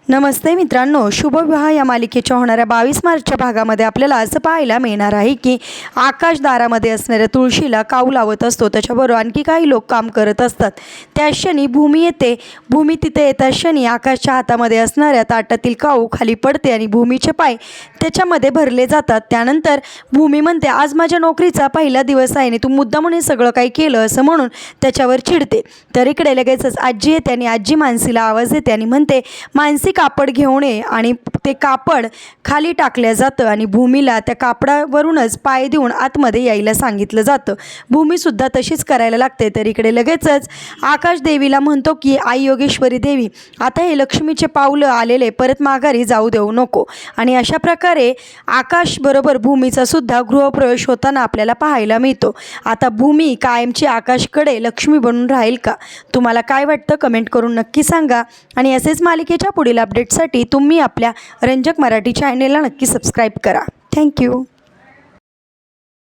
नमस्ते मित्रांनो, शुभविवाह या मालिकेच्या होणाऱ्या 22 मार्चच्या भागामध्ये आपल्याला असं पाहायला मिळणार आहे की आकाश दारामध्ये असणाऱ्या तुळशीला काऊ लावत असतो. त्याच्याबरोबर आणखी काही लोक काम करत असतात. त्या क्षणी भूमी येते. भूमी तिथे येता क्षणी आकाशच्या हातामध्ये असणाऱ्या ताटातील काऊ खाली पडते आणि भूमीचे पाय त्याच्यामध्ये भरले जातात. त्यानंतर भूमी म्हणते, आज माझ्या नोकरीचा पहिला दिवस आहे आणि तू मुद्दामून हे सगळं काही केलं असं म्हणून त्याच्यावर चिडते. तर इकडे लगेचच आजी येते आणि आजी मानसीला आवाज देते आणि म्हणते, मानसी कापड घेऊन ये. आणि ते कापड खाली टाकलं जातं आणि भूमीला त्या कापडावरूनच पाय देऊन आतमध्ये यायला सांगितलं जातं. भूमीसुद्धा तशीच करायला लागते. तर इकडे लगेचच आकाश देवीला म्हणतो की आई योगेश्वरी देवी, आता हे लक्ष्मीचे पावलं आलेले परत माघारी जाऊ देऊ नको. आणि अशा प्रकारे आकाश बरोबर भूमीचा सुद्धा गृहप्रवेश होताना आपल्याला पाहायला मिळतो. आता भूमी कायमची आकाशकडे लक्ष्मी बनून राहील का? तुम्हाला काय वाटतं कमेंट करून नक्की सांगा. आणि असेच मालिकेच्या पुढील अपडेटसाठी तुम्ही आपल्या रंजक मराठी चॅनेलला नक्की सबस्क्राईब करा. थँक्यू.